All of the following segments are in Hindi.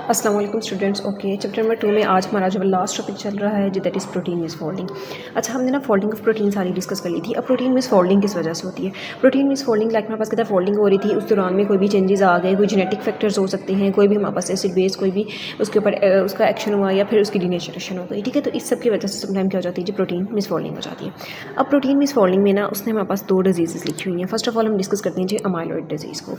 अस्सलाम वालेकुम स्टूडेंट्स। ओके, चैप्टर नंबर 2 में आज हमारा जो लास्ट टॉपिक चल रहा है, दैट इज़ प्रोटीन मिसफोल्डिंग। अच्छा, हमने ना फोल्डिंग ऑफ प्रोटीन सारी डिस्कस कर ली थी। अब प्रोटीन मिसफोल्डिंग किस वजह से होती है? प्रोटीन मिसफोल्डिंग लाइक हमारे पास कहता है फोल्डिंग हो रही थी, उस दौरान में कोई भी चेंजेस आ गए, कोई जेनेटिक फैक्टर्स हो सकते हैं, कोई भी हमारे पास एसिड बेस कोई भी उसके ऊपर उसका एक्शन हुआ या फिर उसकी डिनेचरेशन हो गई। ठीक है, तो इस सब की वजह से समटाइम क्या हो जाती है जी, प्रोटीन मिसफोल्डिंग हो जाती है। अब प्रोटीन मिसफोल्डिंग में ना उसने हमारे पास 2 डिजीज़ लिखी हुई हैं। फर्स्ट ऑफ ऑल हम डिस्कस करते हैं जी अमाइलॉइड डिजीज़ को।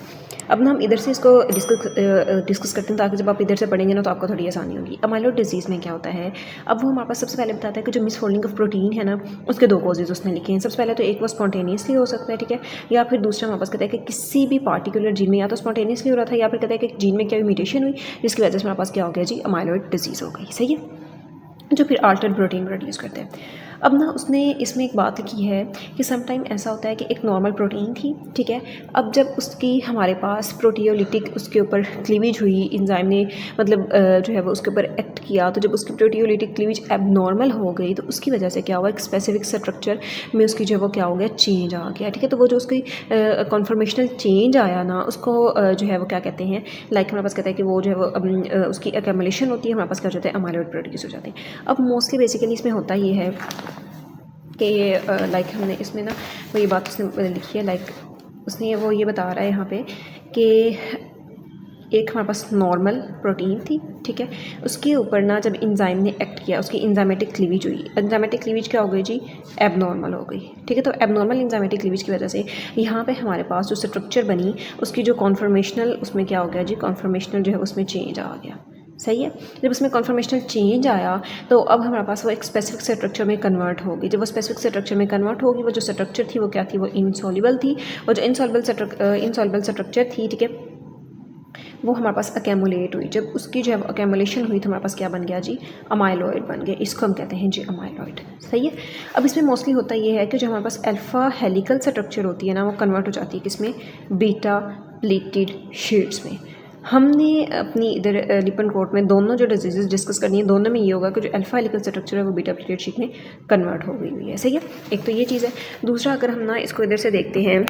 अब ना हम इधर से इसको डिस्कस करते हैं ताकि जब आप इधर से पढ़ेंगे ना तो आपको थोड़ी आसानी होगी। अमाइलॉइड डिजीज़ में क्या होता है, अब वो हमारे पास सबसे पहले बताता है कि जो मिसफोल्डिंग ऑफ प्रोटीन है ना, उसके 2 कॉजेज़ उसने लिखे हैं। सबसे पहले तो एक वो स्पॉन्टेनियसली हो सकता है, ठीक है, या फिर दूसरा हमारे पास कहता है कि किसी भी पार्टिकुलर जीन में या तो स्पॉन्टेनियसली हो रहा था या फिर कहता है कि जीन में क्या म्यूटेशन हुई जिसकी वजह से हमारे पास क्या हो गया जी, अमाइलॉइड डिजीज़ हो गई। सही है, जो फिर अल्टर्ड प्रोटीन प्रोड्यूस करते हैं। अब ना उसने इसमें एक बात की है कि समटाइम ऐसा होता है कि एक नॉर्मल प्रोटीन थी, ठीक है, अब जब उसकी हमारे पास प्रोटियोलिटिक उसके ऊपर क्लीवेज हुई, इंजाइम ने मतलब जो है वो उसके ऊपर एक्ट किया, तो जब उसकी प्रोटियोलिटिक क्लीवेज एबनॉर्मल हो गई तो उसकी वजह से क्या हुआ, एक स्पेसिफिक स्ट्रक्चर में उसकी जो है वो क्या हो गया, चेंज आ गया। ठीक है, तो वो जो उसकी कॉन्फर्मेशनल चेंज आया ना, उसको जो है वो क्या कहते हैं, लाइक हमारे पास कहता है कि वो जो है वो उसकी एक्यूमुलेशन होती है, हमारे पास क्या हो जाता है, अमाइलॉइड प्रोड्यूस हो जाते हैं। अब मोस्टली बेसिकली इसमें होता ये है कि लाइक हमने इसमें ना वो ये बात उसने लिखी है, लाइक उसने वो ये बता रहा है यहाँ पे कि एक हमारे पास नॉर्मल प्रोटीन थी, ठीक है, उसके ऊपर ना जब इंजाइम ने एक्ट किया, उसकी इंजाइमेटिक क्लीवेज हुई। इंजाइमेटिक क्लीवेज क्या हो गई जी, एबनॉर्मल हो गई। ठीक है, तो एबनॉर्मल इंजाइमेटिक क्लीवेज की वजह से यहाँ पे हमारे पास जो स्ट्रक्चर बनी उसकी जो कॉन्फर्मेशनल उसमें क्या हो गया जी, कॉन्फर्मेशनल जो है उसमें चेंज आ गया। सही है, जब उसमें कॉन्फर्मेशनल चेंज आया तो अब हमारे पास वो एक स्पेसिफिक स्ट्रक्चर में कन्वर्ट होगी। जब वो स्पेसिफिक स्ट्रक्चर में कन्वर्ट होगी, वो जो स्ट्रक्चर थी वो क्या थी, वो इनसॉल्युबल थी, और जो इनसॉल्युबल स्ट्रक्चर थी, ठीक है, वो हमारे पास अकेमुलेट हुई। जब उसकी जो है अकेमुलेशन हुई तो हमारे पास क्या बन गया जी, अमाइलॉइड बन गया। इसको हम कहते हैं जी अमाइलॉइड। सही है, अब इसमें मोस्टली होता ये है कि जो हमारे पास अल्फा हेलिकल स्ट्रक्चर होती है ना, वो कन्वर्ट हो जाती है किसमें, बीटा प्लेटेड शीट्स में। हमने अपनी इधर लिपन कोट में दोनों जो डिजीज़ डिस्कस करनी है, दोनों में ये होगा कि जो अल्फा हेलिकल स्ट्रक्चर है वो बीटा प्लेटेड शीट में कन्वर्ट हो गई हुई है। सही है, एक तो ये चीज़ है। दूसरा, अगर हम ना इसको इधर से देखते हैं,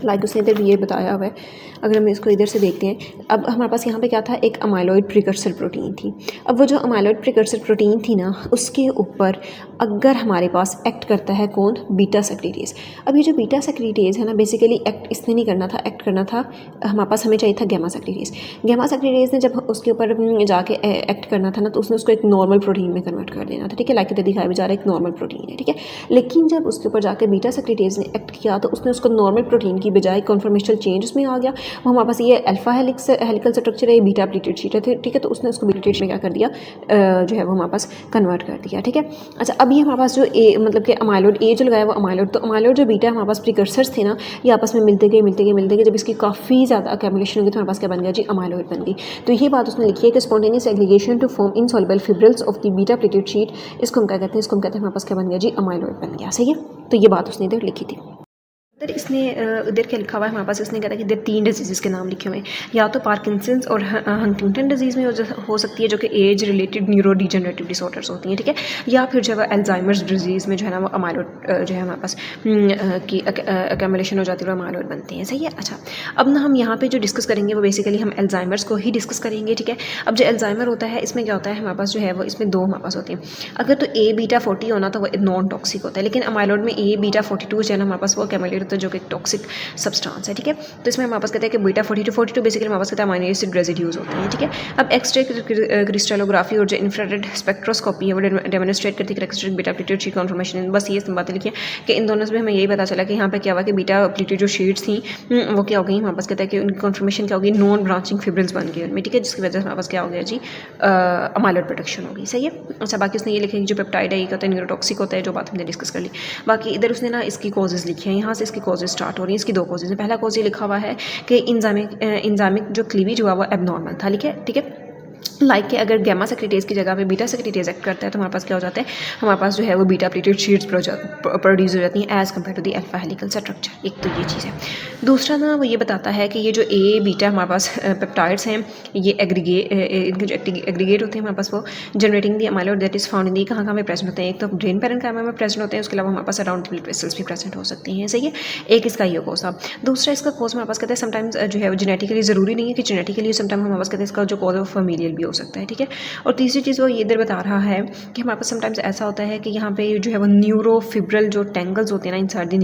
लाइक उसने इधर भी ये बताया हुआ है, अगर हम इसको इधर से देखते हैं, अब हमारे पास यहाँ पे क्या था, एक अमाइलॉइड प्रिकर्सर प्रोटीन थी। अब वो जो अमाइलॉइड प्रिकर्सर प्रोटीन थी ना, उसके ऊपर अगर हमारे पास एक्ट करता है कौन, बीटा सेक्रीटेज। अब ये जो बीटा सेक्रीटेज है ना, बेसिकली एक्ट इसने नहीं करना था, एक्ट करना था हमारे पास, हमें चाहिए था गैमा सेक्रीटेज। गैमा सेक्रीटेज ने जब उसके ऊपर जाके एक्ट करना था ना, तो उसने उसको एक नॉर्मल प्रोटीन में कन्वर्ट कर देना था। ठीक है, लाइक इधर दिखाया भी जा रहा है एक नॉर्मल प्रोटीन है, ठीक है, लेकिन जब उसके ऊपर जाके बीटा सेक्रीटेज ने एक्ट किया तो उसने उसको नॉर्मल प्रोटीन की बजाय कॉन्फर्मेशनल चेंज उसमें आ गया। वो हमारे पास ये अल्फा हेलिकल स्ट्रक्चर है, ये बीटा प्लेटेड शीट है, ठीक है, तो उसने उसको बीटा प्लेटेड में क्या कर दिया, जो है वो हमारे पास कन्वर्ट कर दिया। ठीक है, अच्छा, अब ये हमारे पास जो ए मतलब कि अमाइलॉइड ए जो लगाया वो अमाइलॉइड, तो अमाइलॉइड जो बीटा हमारे पास प्रिकर्सर्स थे ना, ये आपस में मिलते गए, जब इसकी काफ़ी ज़्यादा अक्यूमुलेशन होगी तो हमारे पास क्या बन गया जी, अमाइलॉइड बन गई। तो ये बात उसने लिखी है कि spontaneous aggregation to form insoluble fibrils of the beta pleated sheet, इसको हम क्या कहते हैं, इसको हम कहते हैं हमारे पास क्या बन गया जी, अमाइलॉइड बन गया। सही है, तो ये बात उसने इधर लिखी थी। इधर इसने इधर क्या लिखा हुआ है हमारे पास, इसने कहा था कि इधर 3 डिजीज़ के नाम लिखे हुए हैं, या तो पार्किंसंस और हंटिंगटन डिजीज़ में हो सकती है, जो कि age related neuro degenerative disorders होती हैं, ठीक है, या फिर जो है अल्जाइमर्स डिजीज़ में जो है ना वो अमाइलॉइड जो है हमारे पास की अक्यूमुलेशन हो जाती है और अमाइलॉइड बनते हैं। सही है, अच्छा, अब ना हम यहाँ पे जो डिस्कस करेंगे वो बेसिकली हम अल्जाइमर्स को ही डिस्कस करेंगे। ठीक है, अब जो अल्जाइमर होता है इसमें क्या होता है, हमारे पास जो है वो इसमें 2 हमारे पास होते हैं। अगर तो ए बीटा 40 होना तो वो नॉन टॉक्सिक होता है, लेकिन अमाइलॉइड में ए बीटा 42 जो है ना हमारे पास वो अक्यूमुलेट होता है, जो कि टॉक्सिक सब्सटेंस है। ठीक है, तो इसमें हमारे पास कहते हैं कि बीटा 42 बेसिकली हमारे पास कहते हैं अमीनो एसिड रेजिड्यूज होते हैं। ठीक है, अब एक्सरे क्रिस्टलोग्राफी और जो इंफ्रारेड स्पेक्ट्रोस्कोपी है वो डेमोन्स्ट्रेट करती है crystal beta pleated sheet conformation. बस ये बातें लिखी है कि इन दोनों से हमें यही पता चला कि यहाँ पे क्या हुआ कि बीटा प्लेटेड जो शीट्स थी वो क्या हो गई, हमारे पास कहता है कि उनकी कॉन्फर्मेशन क्या होगी, नॉन ब्रांचिंग फिब्रिल्स बन गई उनमें। ठीक है, जिसकी वजह से हमारे पास क्या हो गया जी, अमाइलॉइड प्रोडक्शन होगी। सही है, अच्छा, बाकी उसने ये लिखा है कि जो पेप्टाइड है ये कहता है न्यूरोटॉक्सिक होता है, जो बात हमने डिस्कस कर ली। बाकी इधर उसने ना इसकी कॉजेज लिखी है, यहाँ से इसकी कॉजेज स्टार्ट हो रही है। इसकी 2 कॉजेज हैं। पहला कॉज ये लिखा हुआ है कि इंजामिक जो क्लीवेज हुआ वो एबनॉर्मल था। ठीक है, लाइक कि अगर गैमा सेक्रेटेज की जगह पे बीटा सेक्रेटेज एक्ट करता है तो हमारे पास क्या हो जाता है, हमारे पास जो है वो बीटा प्लेटेड शीट्स प्रोड्यूस हो जाती हैं as compared to the alpha helical structure. एक तो ये चीज़ है। दूसरा ना वो ये बताता है कि ये जो ए बीटा हमारे पास पेप्टाइड्स हैं, ये इनके जो एग्रीगेट होते हैं हमारे पास वो generating the amyloid that is found in the कहाँ में प्रेजेंट होते हैं। एक तो ब्रेन पैरेन्काइमा में प्रेजेंट होते हैं, उसके अलावा हमारे पास अराउंड ब्लड वेसल्स भी प्रेजेंट हो सकती हैं। सही है, एक इसका ये कोर्स। दूसरा इसका कोर्स हमारे पास कहते हैं समटाइम्स जो है वो जेनेटिकली ज़रूरी नहीं है कि जेनेटिकली समटाइम हमारे पास कहते हैं इसका जो कॉज ऑफ फैमिलियल भी हो सकता है। ठीक है, और तीसरी चीज़ वो ये इधर बता रहा है कि हमारे पास समटाइम्स ऐसा होता है कि यहाँ पे जो है वो न्यूरोफिब्रल जो टेंगल्स होते हैं ना इनसाइड द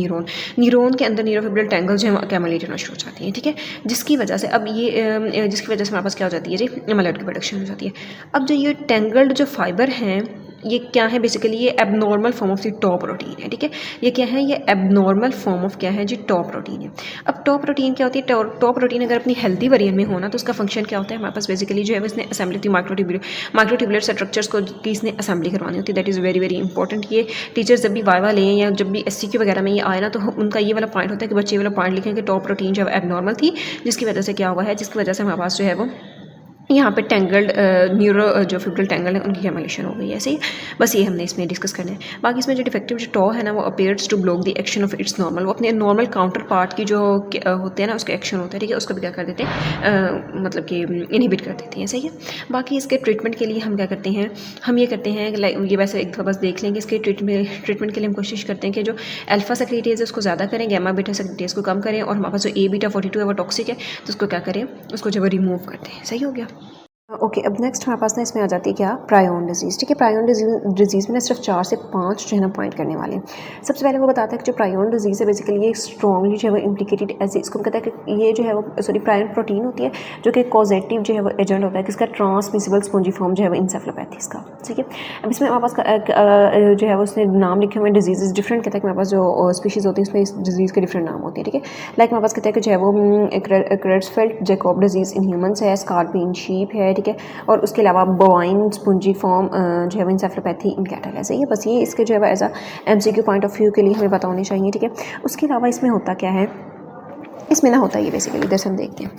न्यूरॉन के अंदर न्यूरोफिब्रल टेंगल्स जो है कैमुलेट होना शुरू हो जाती हैं। ठीक है, जिसकी वजह से अब ये जिसकी वजह से हमारे पास क्या हो जाती है जी, एमाइलॉइड की प्रोडक्शन हो जाती है। अब जो ये टेंगल्ड जो फाइबर हैं ये क्या है, बेसिकली ये abnormal form of the top protein है। ठीक है, ये क्या है, ये एबनॉर्मल फॉर्म ऑफ क्या है जी, टॉप प्रोटीन है। अब टॉप प्रोटीन क्या होती है, टॉप प्रोटीन अगर अपनी हेल्दी वेरिएंट में होना तो उसका फंक्शन क्या होता है, हमारे पास बेसिकली जो है इसने असेंबली थी माइक्रोट्यूबुलर स्ट्रक्चर्स को की इसने असेंबली करवानी होती है। That is very very important. ये टीचर्स जब भी वाइवा लें या जब भी SCQ वगैरह में ये आए ना तो उनका ये वाला पॉइंट होता है कि बच्चे वाला पॉइंट लिखें कि टॉप प्रोटीन जो है एबनॉर्मल थी, जिसकी वजह से क्या हुआ है, जिसकी वजह से हमारे पास जो है वो यहाँ पे टेंगल्ड न्यूरो जो फिब्रल टेंगल है उनकी कैमुलेशन हो गई है। ऐसे ही बस ये हमने इसमें डिस्कस करना है। बाकी इसमें जो डिफेक्टिव जो टॉ है ना वो appears to block the action of its normal, वो अपने नॉर्मल काउंटर पार्ट की जो होते हैं ना उसके एक्शन होता है। ठीक है, उसको भी क्या कर देते हैं, मतलब कि इनहिबिट कर देते हैं। सही है, बाकी इसके ट्रीटमेंट के लिए हम क्या करते हैं, हम ये करते हैं लाइक ये वैसे एक बस देख लेंगे। इसके ट्रीटमेंट के लिए हम कोशिश करते हैं कि जो अल्फा सेक्रेटेज है उसको ज़्यादा करें, गैमा बीटा सेक्रेटेज को कम करें, और हमारे पास जो A बीटा 42 है वो टॉक्सिक है तो उसको क्या करें, उसको जो वो रिमूव करते हैं। सही हो गया। ओके, अब नेक्स्ट हमारे पास ना इसमें आ जाती है क्या, प्रायोन डिजीज़। ठीक है, प्रायोन डिजीज़ में ना सिर्फ 4 से 5 जो है ना पॉइंट करने वाले हैं। सबसे पहले वो बताता है कि जो प्रायोन डिजीज़ है बेसिकली ये स्ट्रॉन्गली जो है वो इम्प्लिकेटेड एज, इसको कहता है कि ये जो है वो प्रायोन प्रोटीन होती है जो कि कॉजेटिव जो है वो एजेंट होता है किसका, ट्रांसमिसिबल स्पॉन्जिफॉर्म जो है वो इंसेफलोपैथीज का। ठीक है, अब इसमें हमारे पास जो है वो उसने नाम लिखे हुए डिजीज़ डिफरेंट, कहता है कि हमारे पास जो स्पीशीज़ होती है उसमें इस डिजीज़ के डिफरेंट नाम होते हैं। ठीक है, लाइक हमारे पास कहता है कि जो है वो क्रेट्सफेल्ड जैकोब डिजीज़ इन ह्यूमन्स है, स्कॉर्पियन शीप है। ठीक है, और उसके अलावा बोवाइन स्पॉन्जिफॉर्म जो है वो इंसेफलोपैथी इन कैटल है। सही है, बस ये इसके जो है as a MCQ point of view के लिए हमें पता होने चाहिए। ठीक है, उसके अलावा इसमें होता क्या है, इसमें ना होता है ये बेसिकली इधर से हम देखते हैं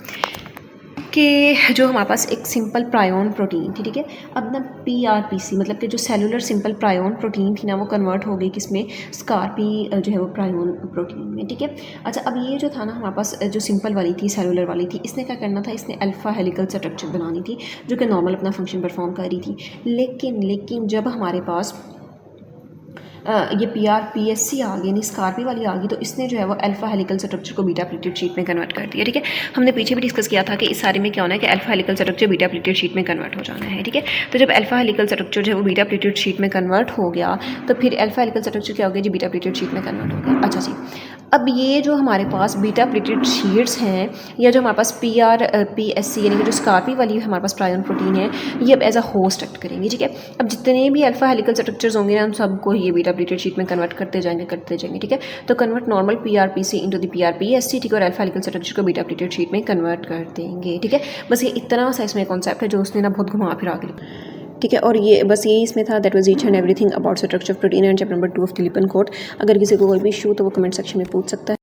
कि जो हमारे पास एक सिंपल प्रायोन प्रोटीन थी। ठीक है, अब ना PRPC मतलब कि जो सेलुलर सिंपल प्रायोन प्रोटीन थी ना वो कन्वर्ट हो गई किसमें, स्कारपी जो है वो प्रायोन प्रोटीन में। ठीक है, अच्छा अब ये जो था ना हमारे पास जो सिंपल वाली थी, सेलुलर वाली थी, इसने क्या करना था, इसने अल्फा हेलिकल स्ट्रक्चर बनानी थी जो कि नॉर्मल अपना फंक्शन परफॉर्म कर रही थी। लेकिन जब हमारे पास ये PRPSC आ गई, यानी स्कारपी वाली आ गई, तो इसने जो है वो अल्फा हेलिकल स्ट्रक्चर को बीटा प्लेटेड शीट में कन्वर्ट कर दिया। ठीक है, हमने पीछे भी डिस्कस किया था कि इस सारे में क्या होना है कि alpha helical structure beta pleated sheet में कन्वर्ट हो जाना है। ठीक है, तो जब अल्फा हेलिकल स्ट्रक्चर जो है वो बीटा प्लेटेड शीट में कन्वर्ट हो गया तो फिर अल्फा हेलिकल स्ट्रक्चर क्या हो गया जी, बीटा प्लेटेड शीट में कन्वर्ट हो गया। अच्छा जी, अब ये जो हमारे पास बीटा प्लेटेड शीट्स हैं या जो हमारे पास PRPSC यानी कि जो स्कारपी वाली हमारे पास प्रायोन प्रोटीन है, ये अब एज अ होस्ट एक्ट करेंगे। ठीक है, अब जितने भी अल्फा हेलिकल स्ट्रक्चर्स होंगे ना उन सबको ये बीटा प्लेटेड शीट में कन्वर्ट करते जाएंगे। ठीक है, तो convert normal PRPC into the PRPSC। ठीक है, और अल्फा हेलिकल स्ट्रक्चर को बीटा प्लेटेड शीट में कन्वर्ट कर देंगे। ठीक है, बस ये इतना सा इसमें कॉन्सेप्ट है जो उसने ना बहुत घुमा फिरा के। ठीक है, और ये बस यही इसमें था, that was each and everything about structure of protein and chapter number 2 of the लिपन code. अगर किसी को कोई भी इशू तो वो कमेंट सेक्शन में पूछ सकता है।